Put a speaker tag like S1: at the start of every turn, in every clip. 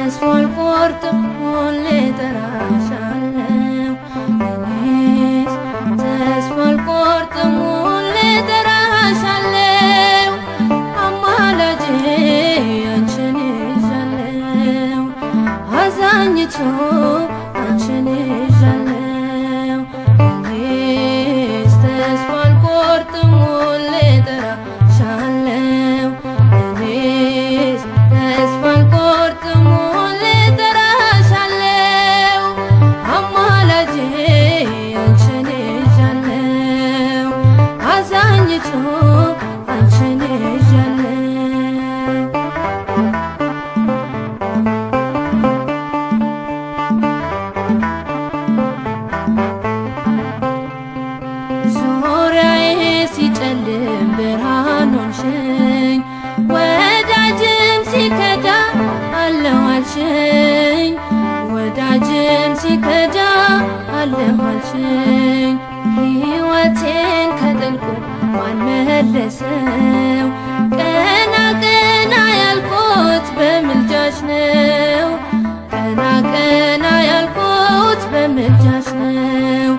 S1: ተስፋ አልቆርጥም ሁሌ እጠራሻለሁ እኔስ ተስፋ አልቆርጥም ሁሌ እጠራሻለሁ አማላጄ አንቺን ይዣለሁ አዛኝቱ አንቺን ይዣለሁ እኔስ ተስፋ አልቆርጥም ሁሌ እጠራሻለሁ እኔስ ተስፋ አልቆርጥም ሁሌ እጠራሻለሁ አማላጄ አንቺን ይዣለሁ አዛኝቱ አንቺን ይዣለሁ ዙሪያዬ ሲጨልም ብርሃን ሆንሽኝ ወዳጅም ሲከዳ አለሁ አልሽኝ ወዳጅም ሲከዳ አለሁ አልሽኝ ሕይወቴን ከጥልቁ ማን መለሰው ቀና ቀና ያልኩት በምልጃሽ ነው ቀና ቀና ያልኩት በምልጃሽ ነው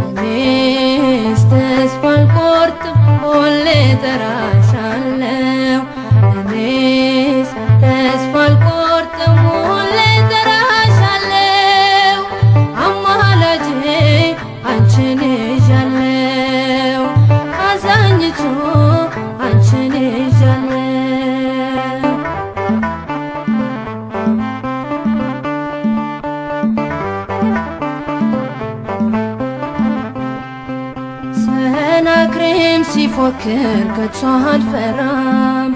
S1: እኔስ ተስፋ አልቆርጥም ሁሌ እጠራሻለሁ እኔስ ተስፋ አልቆርጥም ሁሌ እጠራሻለሁ አማላጄ አንቺን ይዣለሁ አዛኝቱ አንቺን ይዣለሁ ሰናክሬም ሲፎክር ከቶ አልፈራም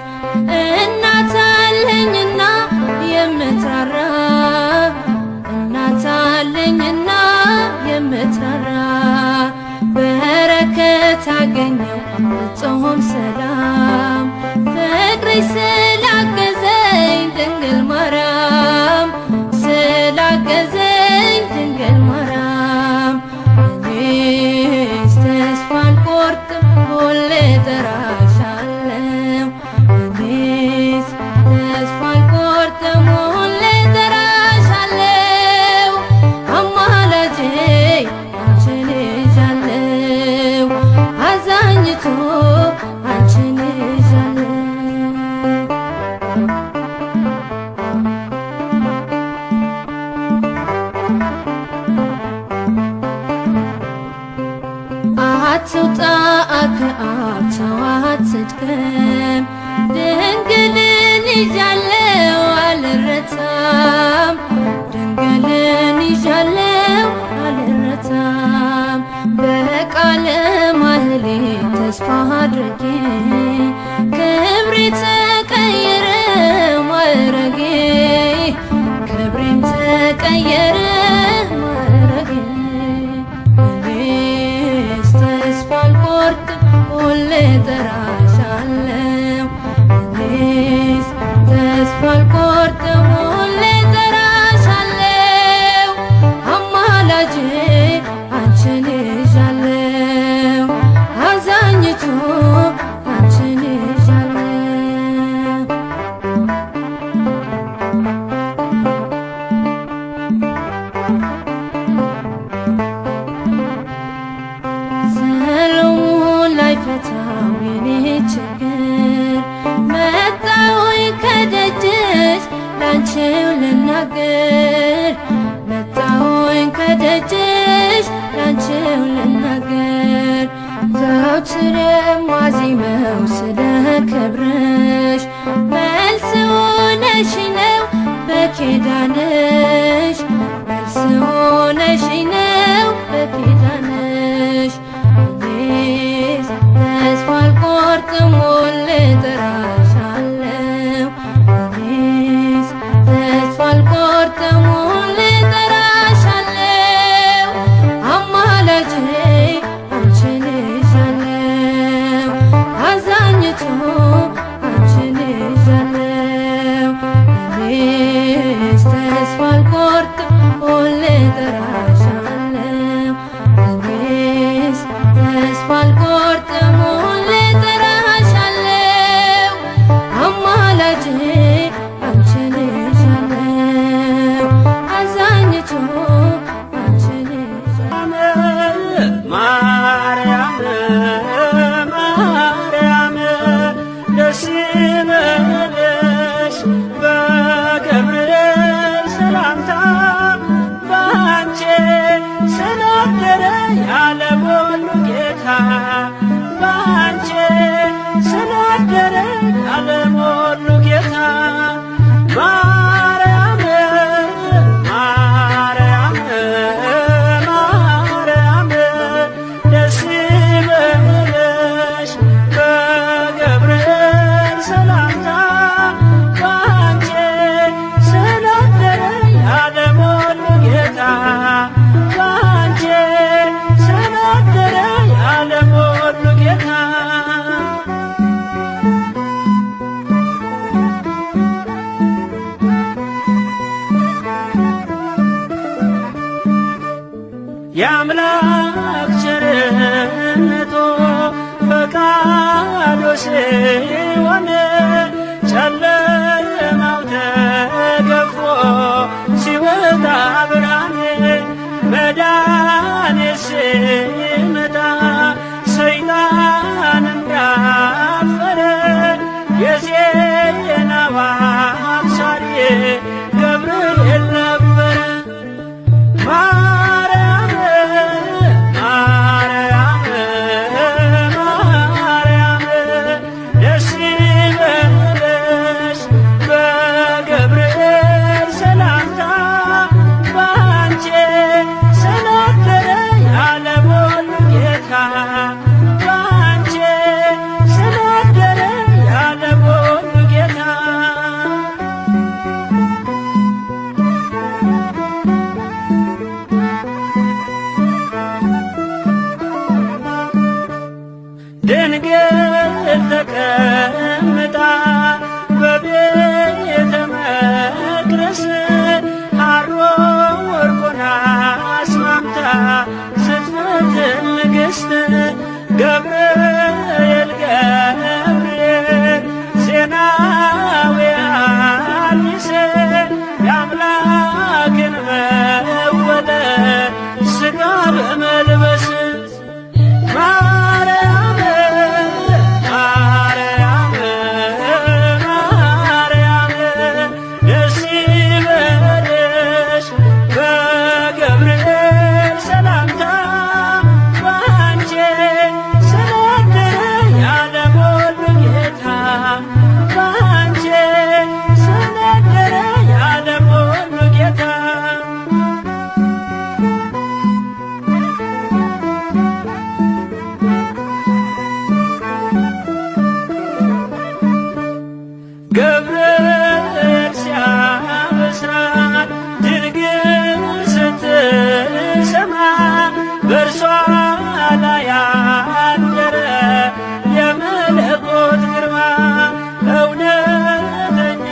S1: እናት አለኝና የምትራራ እናት አለኝና የምትራራ በረከት አገኘው ፍጹም ሰላም ፍቅርሽ ስላገዘኝ ድንግል ማርያም ስላገዘኝ ድንግል ማርያም እኔስ ተስፋ አልቆርጥም ሁሌ እጠራሻለሁ እኔስ ተስፋ አልቆርጥም ሁሌ እጠራሻለሁ አማላጄ አንቺን ይዣለሁ አዛኝቱ አንቺን ይዣለሁ አትውጣ ከአብ ሰው አትድከም ድንግልን ይዣለሁ አልረታም ድንግልን ይዣለሁ አልረታም በቃለ ማህሌት ተስፋ አድርጌ ክብሬ ተቀየረ ማዕረጌ ክብሬም ተቀየረ ማዕረጌ እኔስ ተስፋ አልቆርጥም ሁሌ እጠራሻለሁ እኔስ ተስፋ አልቆርጥም ሁሌ እጠራሻለሁ አማላጄ አንቺን ይዣለሁ አዛኝቱ አንቺን ይዣለሁ ሰሎሞን ላይፈታው የኔ ችግር መጣሁኝ ከደጅሽ ላንቺው ልናገር መጣሁኝ ከደጅሽ ላንቺው ልናገር ዘወትር የማዜመው ስለ ክብርሽ መልስ ሆነሽኝ ነው በኪዳንሽ መልስ ሆነሽኝ ነው በኪዳንሽ እኔስ ተስፋ አልቆርጥም ሁሌ እጠራሻለሁ እኔስ ተስፋ አልቆርጥም ሁሌ እጠራሻለሁ አማላጄ አንቺን ይዣለሁ አዛኝቱ አንቺን ይዣለሁ እኔስ ተስፋ አልቆርጥም ሁሌ እጠራሻለሁ እኔስ ተስፋ አልቆርጥም ሁሌ እጠራሻለሁ አማላጄ አንቺን ይዣለሁ
S2: የአምላክ ቸርነቱ ፈቃዱ ሲሆን ጨለማው ተገፎ ሲወጣ ብርሃን መዳኔ ሲመጣ ሰይጣን እንዳፈረ የዜናው አብሳሪ ገብርኤል ነበረ። ማርያም ማርያም ማርያም ደስ ይበልሽ በገብርኤል ሰላምታ ባንቺ ስለከረ የዓለም ሁሉ ጌታ ባንቺ ስለከረ የዓለም ሁሉ ጌታ ድንግል ተቀምጣ በቤተ መቅደስ ሐሩር ወርቁን አስማምታ ስትፈትን ንግሥት ገብርኤል ገብርኤል ዜናዊ አዲስ የአምላክን መወለድ ሥጋ በመልበስ ማርያም ማርያም ማርያም ደስ ይበልሽ በገብርኤል ሰላምታ ባንቺ ስለከረ የዓለም ሁሉ ጌታ ባንቺ ስለከረ የዓለም ሁሉ ጌታ ገብርኤል ሲያበስራት ድንግል ስትሰማ በእርሷ ላይ አደረ የመለኮት ግርማ እውነተኛ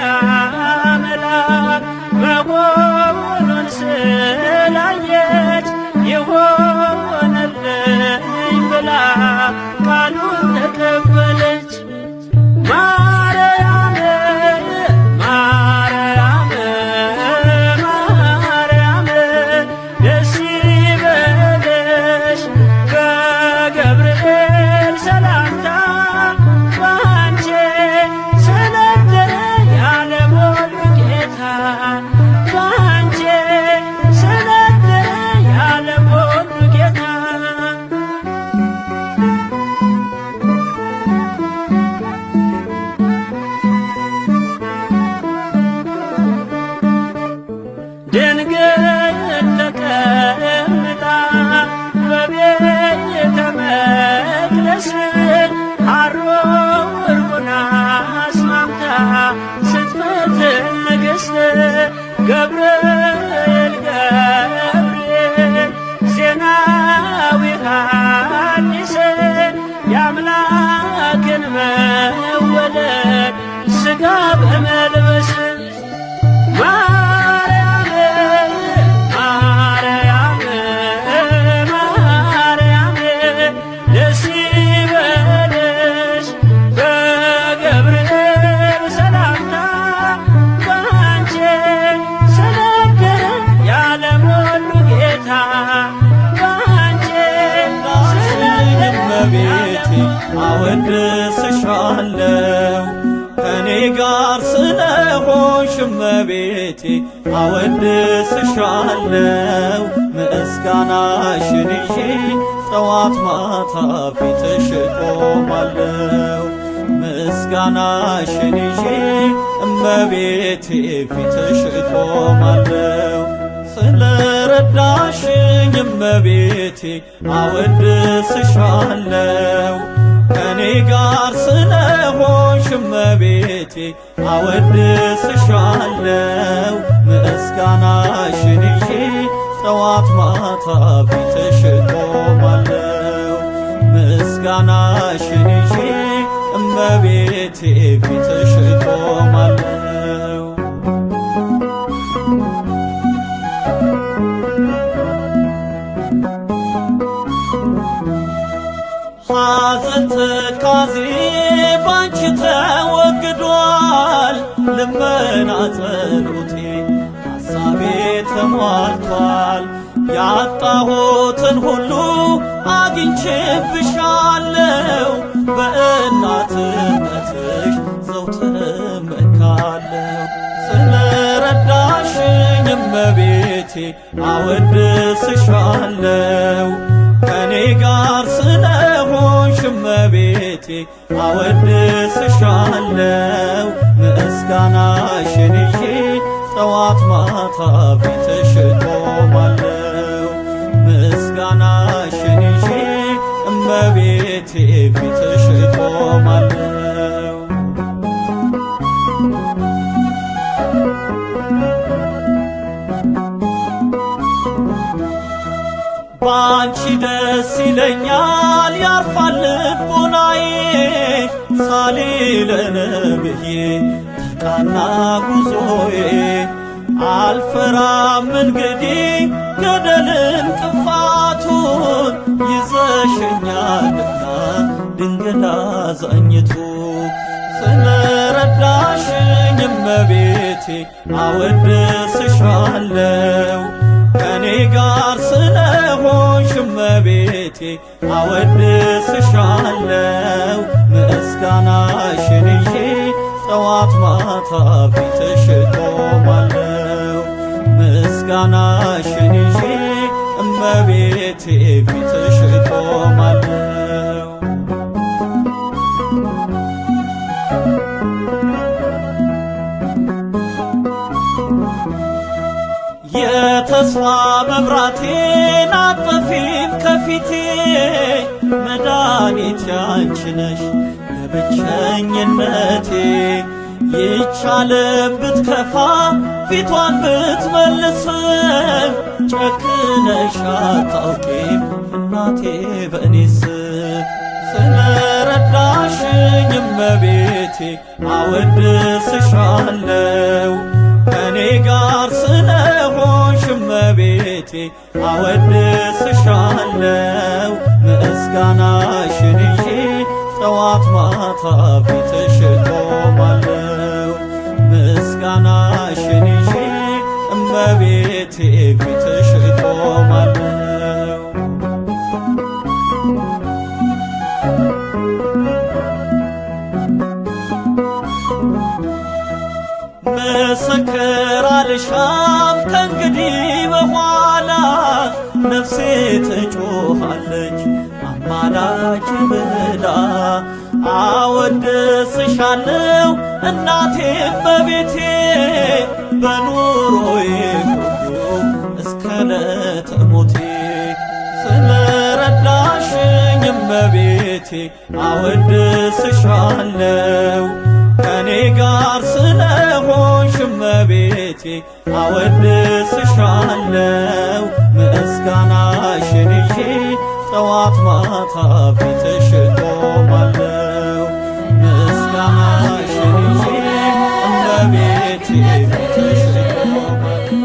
S2: መልአክ መሆኑን ስላየች ይሆነልኝ ብላ ቃሉን ተቀበለች። ማርያም ማርያም ማርያም ደስ ይበልሽ በገብርኤል ሰላምታ ባንቺ ስለከረ የዓለም ሁሉ ጌታ ባንቺ ስለከረ የዓለም ሁሉ ጌታ ድንግል ተቀምጣ በቤተ መቅደስ ሐሩር ወርቁን አስማምታ ስትፈትን ንግሥት ገብርኤል ገብርኤል ዜናዊ ሐዲስ የአምላክን መወለድ ሥጋ በመልበስ ማርያም ማርያም ማርያም ደስ ይበልሽ በገብርኤል ሰላምታ ባንቺ ስለከረ የዓለም ሁሉ ጌታ ባንቺ ስለከረ
S3: እመቤቴ አወድስሻለሁ ከኔ ጋር ስለሆንሽ እመቤቴ አወድስሻለሁ ምስጋናሽን ይዤ ጠዋት ማታ ፊትሽ እቆማለሁ ምስጋናሽን ይዤ እመቤቴ ፊትሽ እቆማለሁ ስለረዳሽኝ እመቤቴ አወድስሻለሁ ከኔ ጋር ስለሆንሽ እመቤቴ አወድስሻለሁ ምስጋናሽን ይዤ ጠዋት ማታ ፊትሽ እቆማለሁ ምስጋናሽን ይዤ እመቤቴ ፊትሽ እቆማለሁ ልመና ጸሎቴ ሐሳቤ ተሟልቷል። ያጣሁትን ሁሉ አግኝቼብሻለሁ በእናትነትሽ ዘውትር እመካለሁ። ስለረዳሽኝ እመቤቴ አወድስሻለሁ ከኔ ጋር ስለሆንሽ እመቤቴ አወድስሻለሁ። ምስጋናሽን ይዤ ጠዋት ማታ ፊትሽ እቆማለሁ። ምስጋናሽን ይዤ እመቤቴ ፊትሽ እቆማለሁ። ባንቺ ደስ ይለኛል ያርፋል ልቦናዬ ሳሊለነ ብዬ ተቃና ጉዞዬ አልፈራም እንግዲህ ገደል እንቅፋቱን ይዘሽኛልና ድንግል አዛኝቱ። ስለረዳሽኝ እመቤቴ አወድስሻለሁ ከኔ ጋር ስለሆንሽ እመቤቴ አወድስሻለሁ። ምስጋናሽን ይዤ ጠዋት ማታ ፊትሽ እቆማለሁ። ምስጋናሽን ይዤ እመቤቴ ፊትሽ እቆማለሁ። የተስፋ መብራቴን አጥፊም ከፊቴ መድኃኒቴ አንቺ ነሽ ለብቸኝነቴ። ይቻለም ብትከፋ ፊቷን ብትመልስም ጨክነሽ አታውቂም እናቴ በእኔስ። ስለረዳሽኝ እመቤቴ አወድስሻለሁ ከኔ ጋር ስለሆንሽ እመቤቴ አወድስሻለሁ። ምስጋናሽን ይዤ ጠዋት ማታ ፊትሽ እቆማለሁ። ምስጋናሽን ይዤ እመቤቴ ፊትሽ እቆማለሁ። ምስክር አልሻም ከእንግዲህ በኋላ ነፍሴ ትጮኻለች አማላጅ ብላ። አወድስሻለሁ እናቴ እመቤቴ በኑሮዬ ሁሉ እስከ ዕለተ ሞቴ። ስለረዳሽኝ እመቤቴ አወድስሻለሁ ከኔ ጋር ስለሆንሽ እመቤቴ አወድስሻለሁ። ምስጋናሽን ይዤ ጠዋት ማታ ፊትሽ እቆማለሁ። ምስጋናሽን ይዤ እመቤቴ ፊትሽ እቆማለሁ።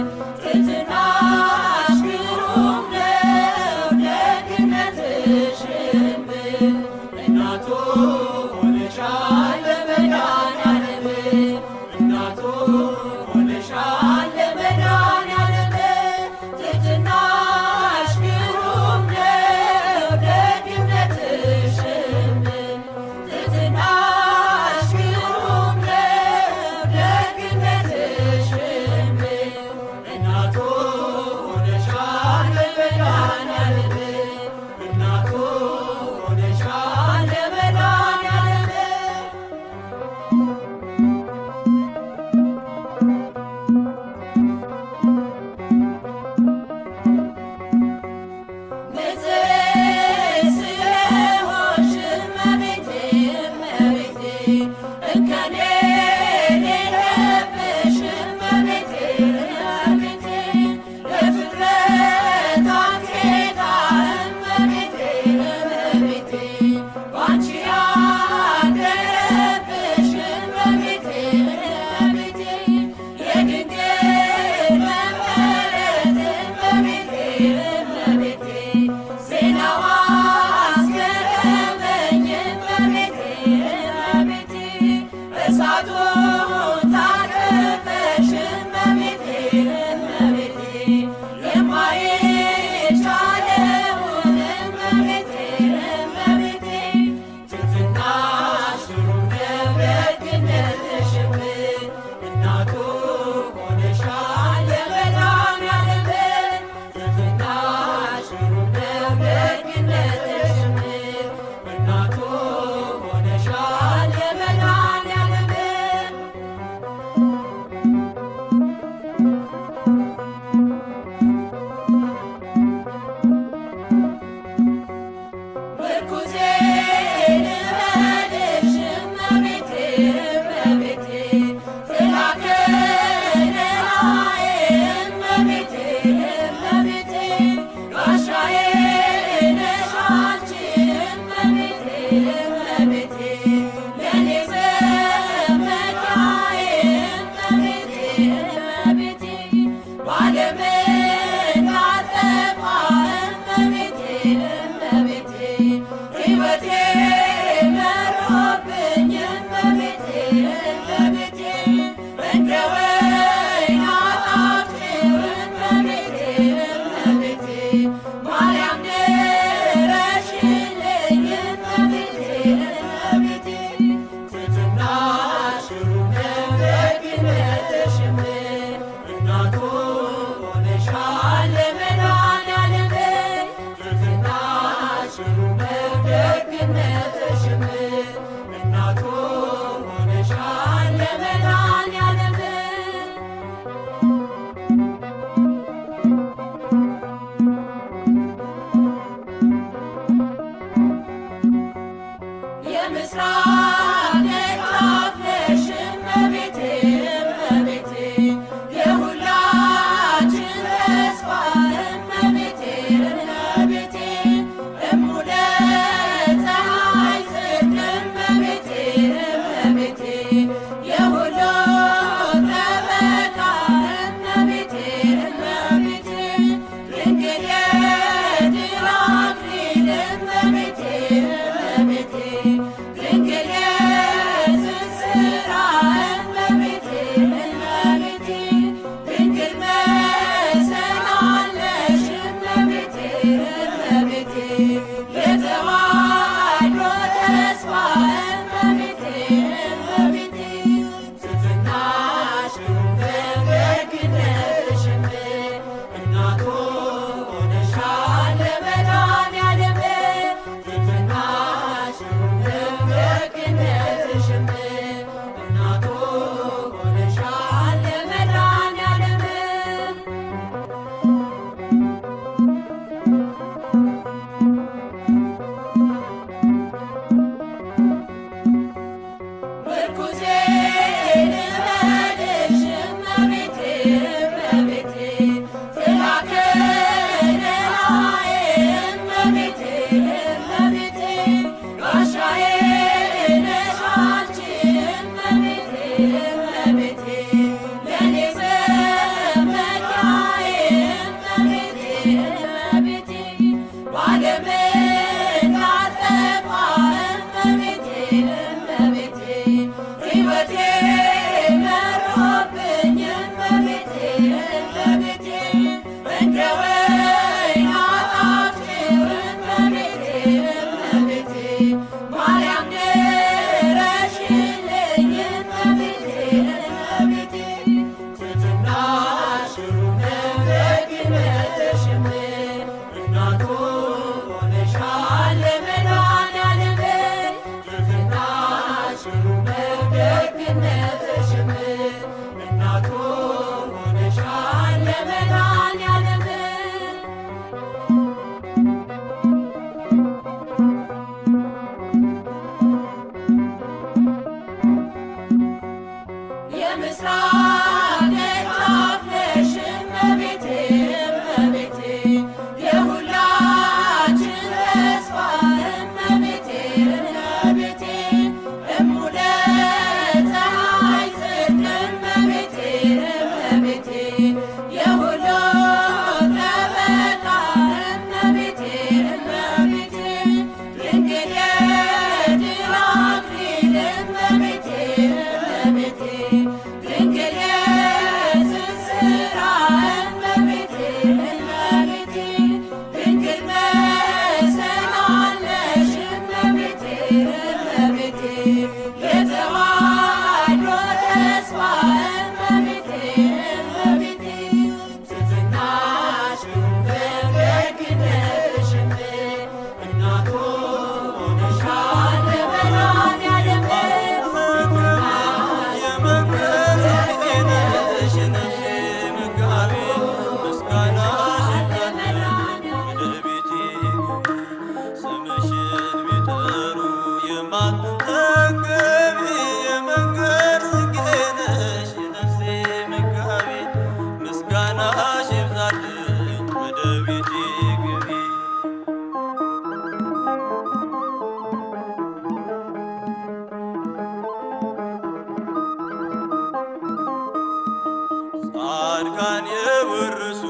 S3: ጻድቃን የወረሱሽ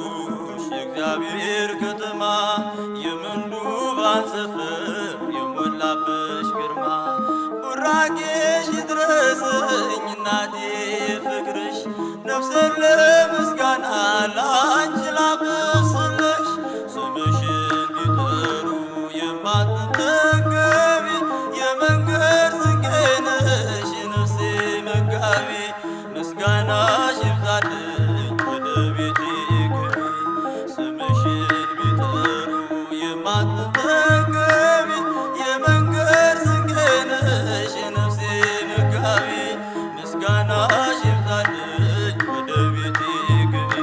S3: የእግዚአብሔር ከተማ የምንዱባን ሰፈር የሞላብሽ ግርማ ቡራኬሽ ይድረሰኝ እናቴ ፍቅርሽ ነፍሴን ለምስጋና ላንቺ ላብስልሽ ስምሽን ቢጠሩ የማትጠገቢ የመንገድ ስንቄ ነሽ የነፍሴ መጋቢ ምስጋናሽ ይብዛልኝ ወደ ቤቴ ግቢ ስምሽን ቢጠሩ የማትጠገቢ የመንገድ ስንቄ ነሽ የነፍሴ መጋቢ ምስጋናሽ ይብዛልኝ ወደ ቤቴ ግቢ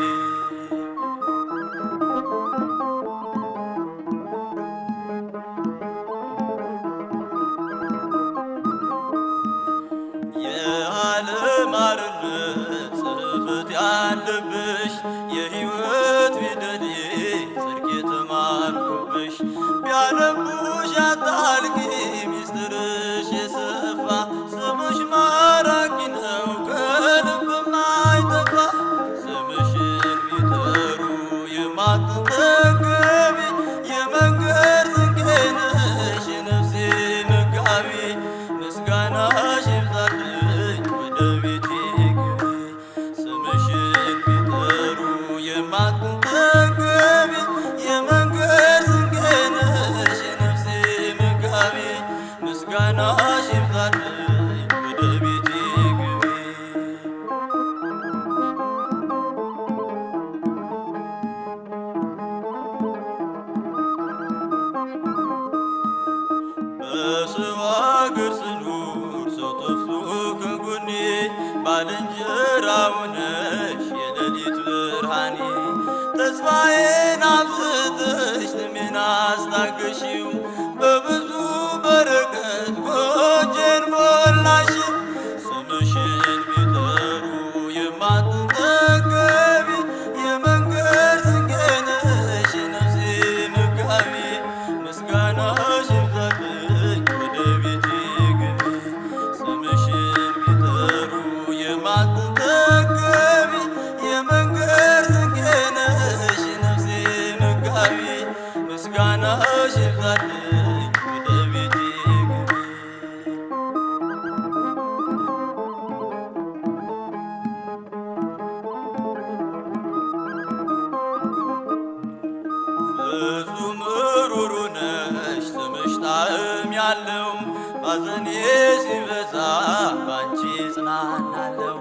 S3: የዓለም አርነት ጽሕፈት ያለብሽ የሕይወት ፊደሌ ጽድቅ የተማርኩብሽ ቢያነቡሽ አታልቂ ሚስጥርሽ የሰፋ ስምሽ ማራኪ ነው ከልብ ማይጠፋ ስምሽን ቢጠሩ የማትጠገቢ የመንገድ ስንቄ ነሽ የነፍሴ መጋቢ ምስጋናሽ ይብዛልኝ ወደ ቤቴ ግቢ ስምሽን ቢጠሩ የማትጠገቢ የመንገድ ስንቄ ነሽ የነፍሴ መጋቢ ምስጋናሽ ይብዛልኝ ወደ ቤቴ ግቢ በሰው አገር ስኖር ሰው ጠፍቶ ከጎኔ ባልንጀራ ሆነሽ የሌሊት ብርሃኔ ተስፋዬን አብዝተሽ ልሜን አስታገሺው በብዙ በረከት ጎጆዬን ሞላሽው ስምሽን ቢጠሩ የማትጠገቢ የመንገድ ስንቄ ነሽ የነፍሴ መጋቢ ምስጋናሽ ይብዛልኝ ወደ ቤቴ ግቢ ስምሽን ቢጠሩ የማትጠገቢ የመንገድ ስንቄ ነሽ የነፍሴ መጋቢ ምስጋናሽ ይብዛልኝ ወደ ቤቴ ግቢ ፍጹም ሩሩ ነሽ ስምሽ ጣዕም ያለው ባዘኔ ሲበዛ ባንቺ ጽናናለው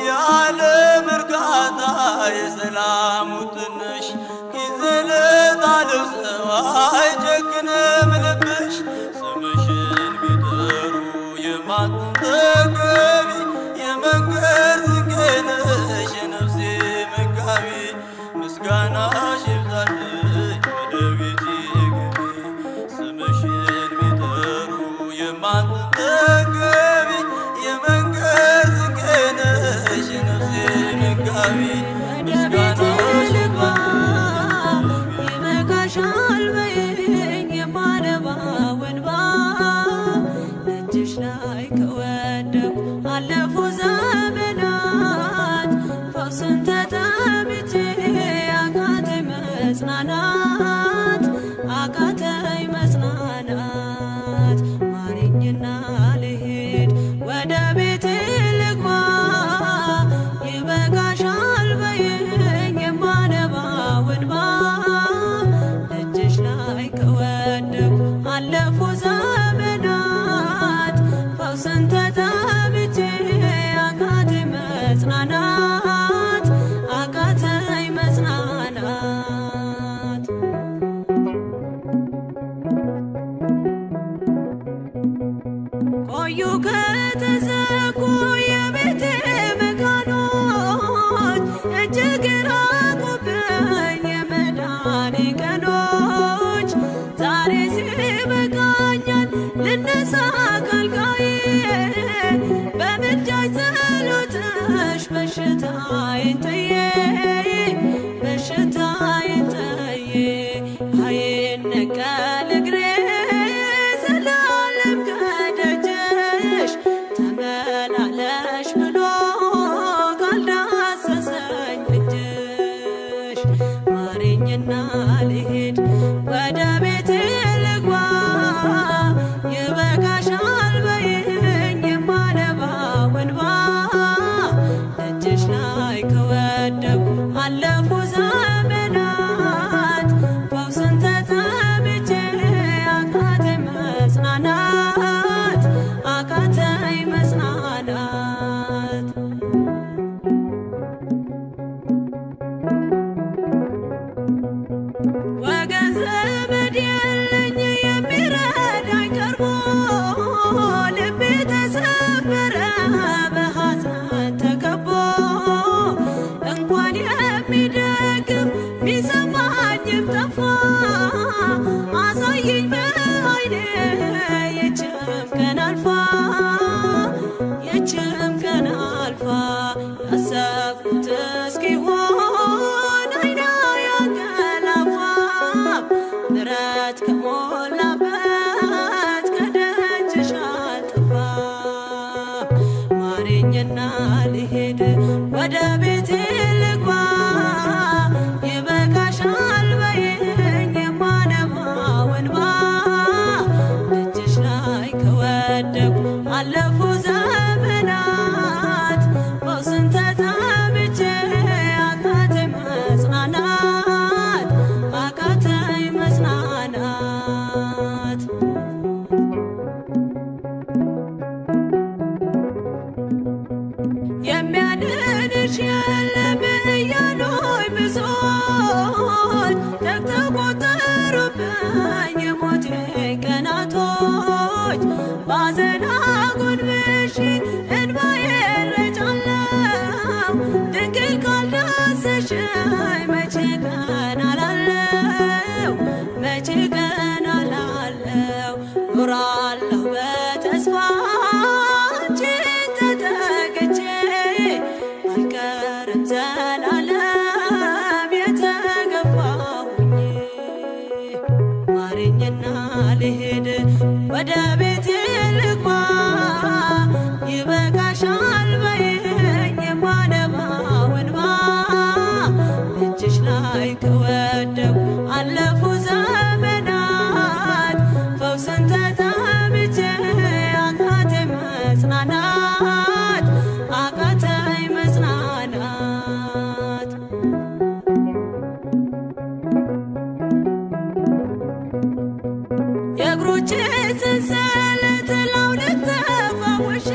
S3: የዓለም እርካታ የሰላሙ ትንሽ ጊዜ ለጣለው ሰው አይጨክንም ልብሽ ስምሽን ቢጠሩ የማትጠገቢ የመንገድ ስንቄ ነሽ የነፍሴ መጋቢ ምስጋናሽ ይብዛልኝ ወደ ቤቴ ግቢ ስምሽን ቢጠሩ የማትጠገቢ የመንገድ ስንቄ ነሽ የነፍሴ መጋቢ ምስጋናሽ
S1: ይበቃሻል በይኝ የማነባው እንባ እጅሽ ላይ ከወደኩ አለፉ ዘመናት ፈውስን ተጠምቼ አቃተኝ መጽናናት አቃተኝ መጽናናት ማሪኝና ልሂድ ወደ ቤቴ ልግባ ይበቃሻል በይኝ የማነባው እንባ እጅሽ ላይ ከወደኩ አለፉ ዘመናት ፈውስን ተጠምቼ አቃተኝ መጽናናት አቃተኝ መጽናናት ቆዩ ከተዘጉ የቤቴ መጋኖች እጅግ ራቁብኝ የመዳኔ ቀኖች ዛሬ ሲበቃኛል ልነሳ ካልጋዬ በምልጃሽ ጸሎትሽ በሽታዬን ጥዬ በሽታዬን ጥዬ አይነቀል እግሬ ዘላለም ከደጅሽ ተመላለሽ ብሎ ካልዳሰሰኝ እንኳን የሚደግፍ ቢሰማኝም ጠፋ። አሳየኝ በዓይኔ ይህችም ቀን አልፋ ይህችም ቀን አልፋ ያሰብኩት እስኪሆን አይና ያንቀላፋ ምሕረት ከሞላበት ከደጅሽ አልጠፋም። ማረኝና ልሄድ ወደ ቤቴ ልግባ ይበቃሻል በይኝ የማነባው እንባ እጅሽ ላይ ከወደኩ አለፉ ዘመናት ፈውስን ተጠምቼ አቃተኝ መጽናናት አቃተኝ መጽናናት። የሚያድንሽ የለም እያሉኝ ብዙዎች ተቆጠሩብኝ የሞቴ ቀናቶች ባዘን አጎንብሼ እንባዬን ረጫለሁ ድንግል ካልዳሰሽኝ መቼ ቀን አላለው መቼ ቀን አላለው ኖራለሁ በተስፋ አንቺን ተጠግቼ አልቀርም ዘላለም የተገፋሁኝ። ማረኝና ልሄድ ወደ ቤቴ ልግባ ይበቃሻል በይኝ የማነባው እንባ እጅሽ ላይ ከወደኩ አለፉ ዘመናት ፈውስን ተጠምቼ አቃተኝ መጽናናት አቃተኝ መጽናናት። የእግሮቼ ሰንሰለት ላውልቅ ተፈውሼ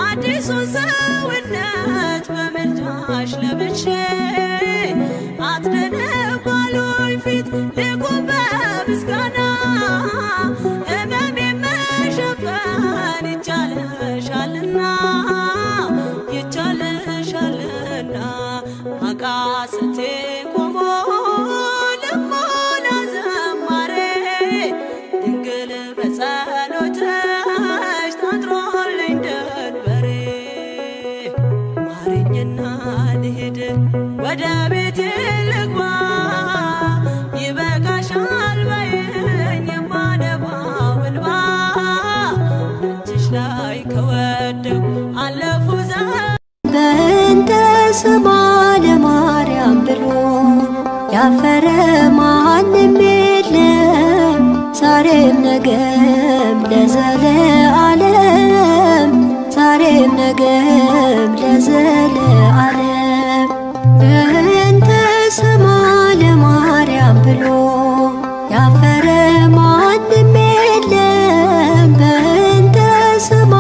S1: አዲሱን ሰውነት በምልጃሽ ለብሼ አትደንቅ ባሉኝ ፊት ልቁም በምስጋና ሕመሜን መሸፈን ይቻልሻልና ይቻልሻልና አቃስቴ ቆሞ ልሞላ ዘማሬ ድንግል በጸሎትሽ ታጥሮልኝ ደንበሬ። ማረኝና ልሄድ ወደ ቤቴ ልግባ ይበቃሻል በይኝ የማነባው እንባ እጅሽ ላይ ከወደኩ አለፉ
S4: በእንተ ስማ ለማርያም ብሎ ያፈረ ማንም የለም ዛሬም ነገም ለዘለዓለም ዛሬም ነገም ለዘለዓለም። በእንተ ስማ ለማርያም ብሎ ያፈረ ማንም የለም በእንተ ስማ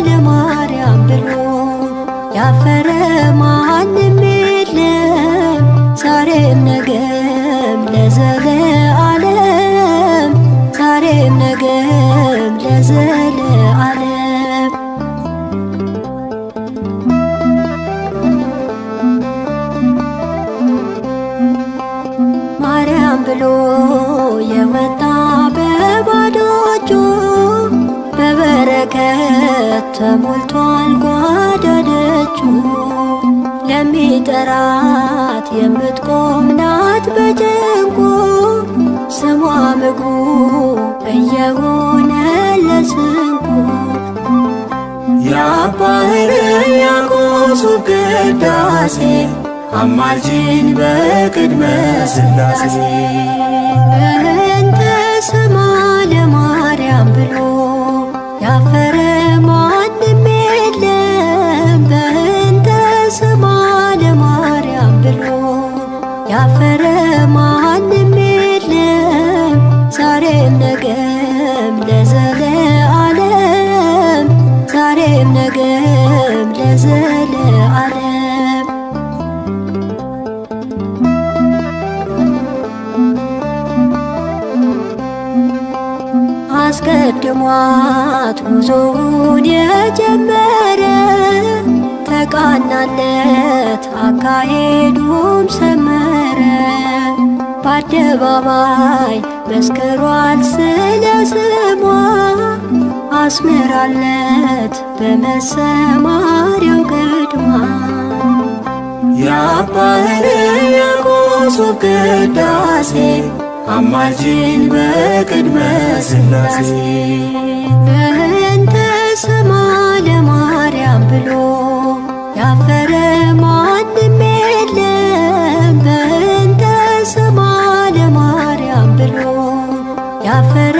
S4: ለማርያም ብሎ ያፈረ ማንም የለም ዛሬም ነገም ለዘለዓለም ዛሬም ነገም ለዘለዓለም። ማርያም ብሎ የወጣ በባዶ እጁ በበረከት ተሞልቷል ጓዳ ደጁ። ለሚጠራት የምትቆም ናት በጭንቁ ስሟ ምግቡ እየሆነ ለስንቁ።
S2: የአባ ሕርያቆስ ቅዳሴ አማልጂን በቅድመ ሥላሴ።
S4: በእንተ ስማ ለማርያም ብሎ ያፈረ ማንም የለም በእንተ ስማ ለማርያም ብሎ ያፈረ ማንም የለም ዛሬም ነገም ለዘለዓለም ዛሬም ነገም ለዘለዓለም። አስቀድሟት ጉዞውን የጀመረ ተቃናለት አካሄዱም ሰመረ። በአደባባይ መስክሯል ስለ ስሟ አስምራለት በመሰማሪያው ግድማ።
S2: የአባ ሕርያቆስ ቅዳሴ አማልጅን በቅድመ ሥላሴ።
S4: በእንተ ስማ ለማርያም ብሎ ያፈረ ማንም የለም። በእንተ ስማ ለማርያም ብሎ ያፈረ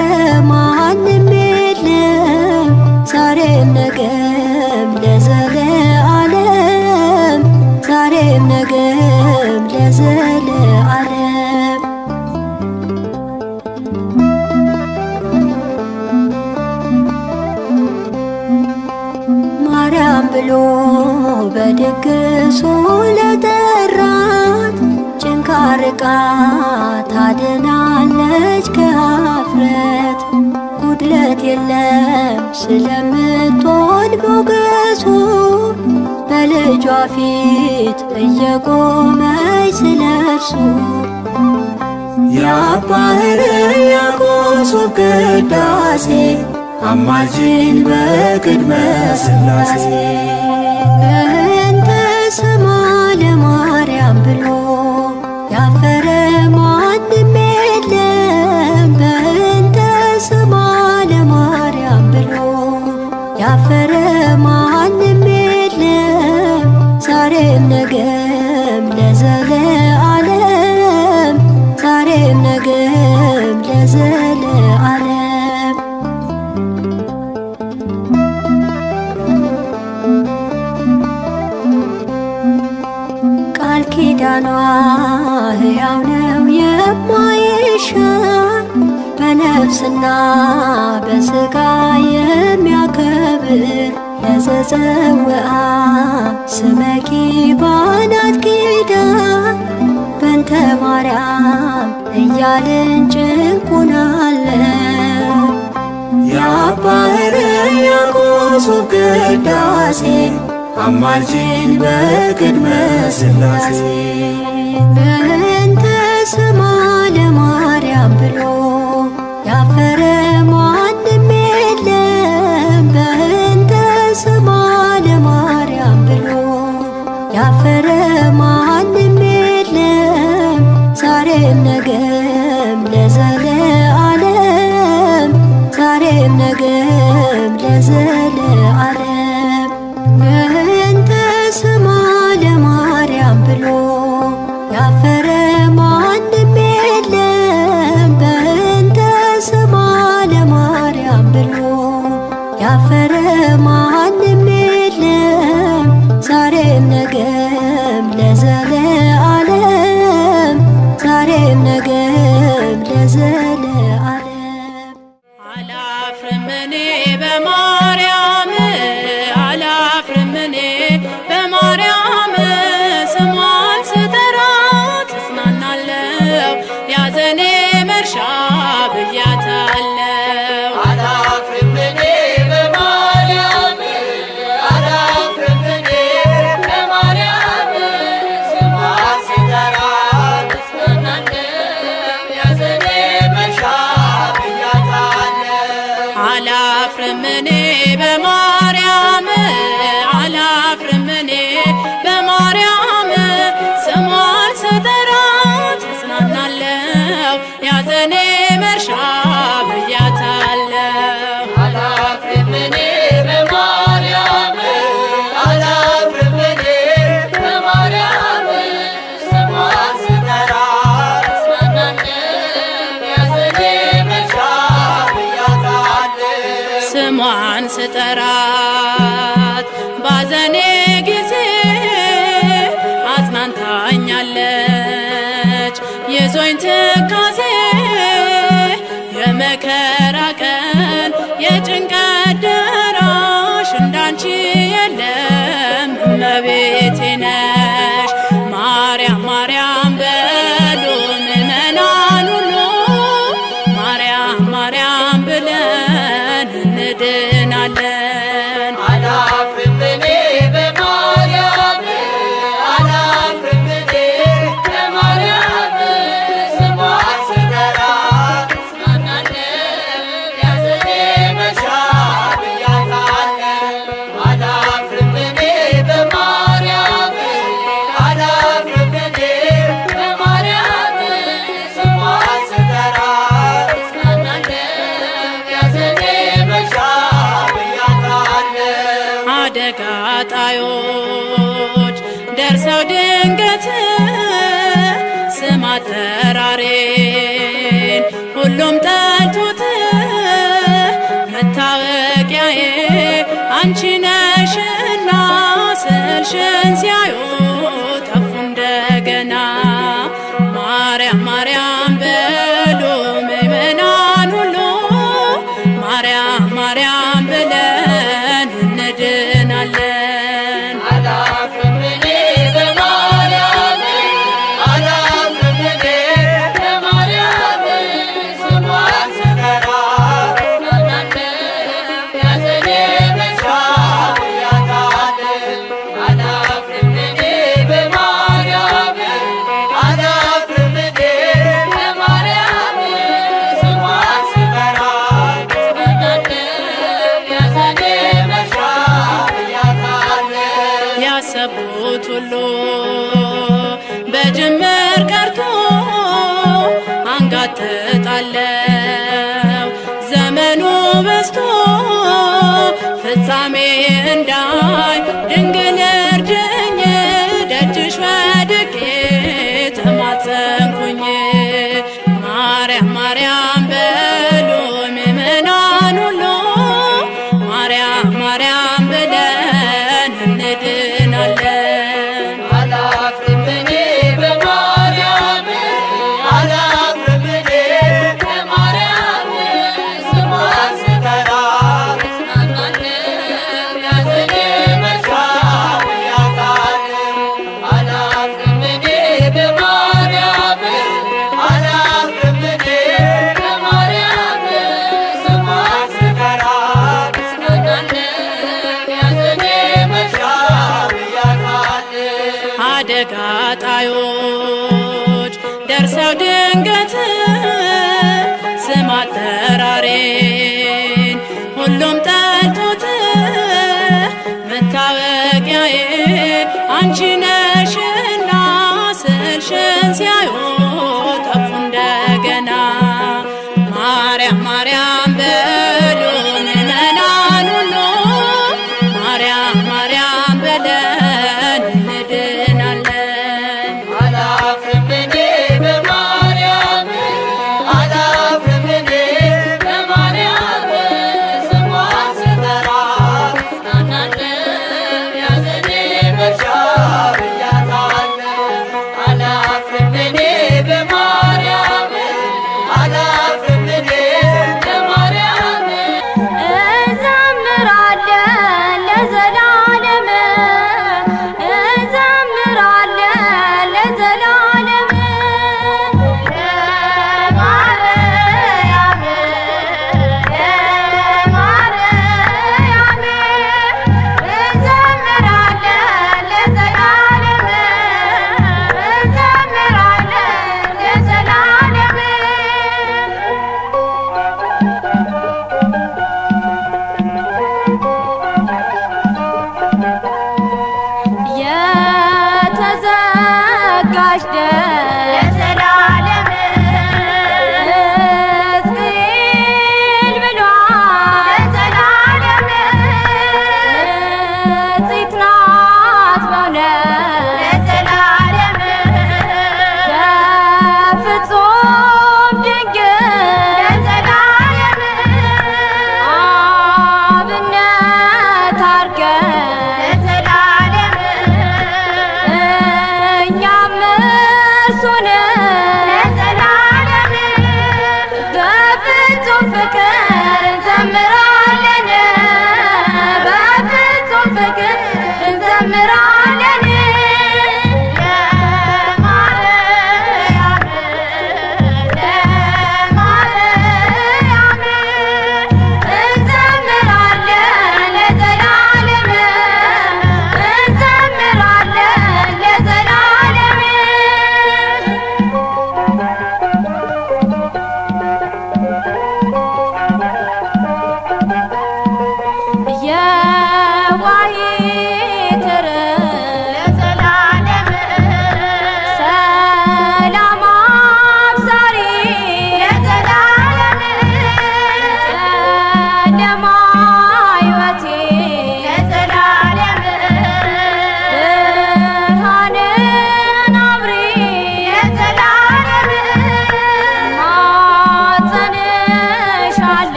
S4: ማንም የለም። ዛሬም ነገም ለዘለዓለም፣ ዛሬም ነገም ለዘለዓለም። ማርያም ብሎ በድግሱ ለጠራት ጭንካር ርቃ ታድናለች ከኀፍረት። ጉድለት የለም ስለምትሆን ሞገሱ በልጇ ፊት እየቆመች ስለርሱ።
S2: የአባ ሕርያቆስ ቅዳሴ አማልጅን በቅድመ ሥላሴ።
S4: በእንተ ስማ ለማርያም ብሎ ያፈረ ማንም የለም። በእንተ ስማ ለማርያም ብሎ ያፈረ ማንም የለም። ዛሬም ነገም ለዘለዓለም፣ ዛሬም ነገም ለዘለዓለም። ቃል ኪዳኗ ሕያው ነው የማይሻር፣ በነፍስና በሥጋ የሚያከብር። ለዘጸውዓ ስመኪ ባናት ኪዳን በእንተ ማርያም እያልን ጭንቁናለን።
S2: የአባ ሕርያቆስ ቅዳሴ አማልጅን በቅድመ ሥላሴ።
S4: በእንተ ስማ ለማርያም ብሎ ያፈረ ማንም የለም። በእንተ ስማ ለማርያም ብሎ ያፈረ ማንም የለም። ዛሬም ነገም ለዘለዓለም፣ ዛሬም ነገም ለዘለዓለም። በእንተ ስማ ለማርያም ብሎ ያፈረ ማንም የለም። በእንተ ስማ ለማርያም ብሎ ያፈረ ማንም የለም። ዛሬም ነገም ለዘለዓለም፣ ዛሬም ነገም ለዘለዓለም።
S1: አላፍርም እኔ በማርያም አላፍርም እኔ በማርያም ስሟን ስጠራት እጽናናለሁ ያዘኔ መርሻ ብያታለሁ።
S3: አላፍርም እኔ በማርያም አላፍርም እኔ በማርያም ስሟን ስጠራት እጽናናለሁ ያዘኔ መርሻ ብያታለሁ።
S1: አላፍርም እኔ በማርያም አላፍርም እኔ በማርያም ስሟን ስጠራት እጽናናለሁ ያዘኔ መርሻ ብያታለሁ።
S3: አላፍርም እኔ በማርያም አላፍርም እኔ በማርያም ስሟን ስጠራት እጽናናለሁ ያዘኔ መርሻ ብያታለሁ።
S1: ስሟን ስጠራት ባዘኔ ጊዜ አጽናንታኛለች የዞኝ ትካዜ የመከራ ቀን የጭንቀት ደራሽ እንዳንቺ የለም እመቤቴ ነሽ። ማርያም ማርያም በሉ ምእመናን ሁሉ ማርያም ማርያም ብለን እንድናለን።
S3: አላፍርም እኔ በማርያም
S1: ጣዮች ደርሰው ድንገት ስም አጠራሬን ሁሉም ጠልቶት መታወቂያዬ አንቺ ነሽና ስልሽን ሲያዩ ጠፉ እንደገና። ማርያም ማርያም በሉ ምእመናን ሁሉ ማርያም ማርያም ብለን እንድናለን።
S3: አላፍርም እኔ በማርያም አላፍርም እኔ በማርያም ስሟን ስጠራ እጽናናለሁ ያዘኔ መሻት ያታልም። አላፍርም እኔ በማርያም አላፍርም እኔ በማርያም ስሟን ስጠራ እጽናናለሁ ያዘኔ መሻት ያታልም።
S1: ያሰቡት ሁሉ በጅምር ቀርቶ አንጋጥጣለው ዘመኑ በስቶ ፍጻሜ እንዳይ ድንግል እርጅኝ ደጅሽ ወድቄ ተማጸንኩኝ። ማርያም ማርያም በሉ ምእመናን ሁሉ ማርያም ማርያም ብለን እንድናለን።
S3: አላፍርም እኔ በማርያም አላፍርም እኔ በማርያም ስሟን ስጠራ እጽናናለሁ ያዘኔ መሻት ያታልም። አላፍርም እኔ በማርያም አላፍርም እኔ በማርያም ስሟን ስጠራ እጽናናለሁ ያዘኔ መሻት ያታልም።
S1: አደጋ ጣዮች ደርሰው ድንገት ስም አጠራሬን ሁሉም ጠልቶት መታወቂያዬ አንቺ ነሽና ስልሽን ሲያዩ ጠፉ እንደገና። ማርያም ማርያም በሉ ምእመናን ሁሉ ማርያም ማርያም ብለን እንድናለን።
S3: አላፍርም እኔ በማርያም አላፍርም እኔ በማርያም ስሟን ስጠራ እጽናናለሁ ያዘኔ መሻት ያታልም።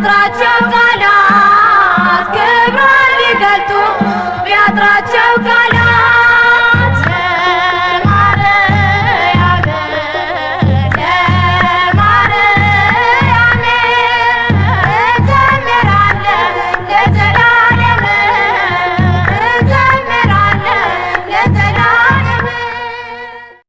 S1: ቢያጥራቸው ቃላት ክብሯን ሊገልጡ ቢያጥራቸው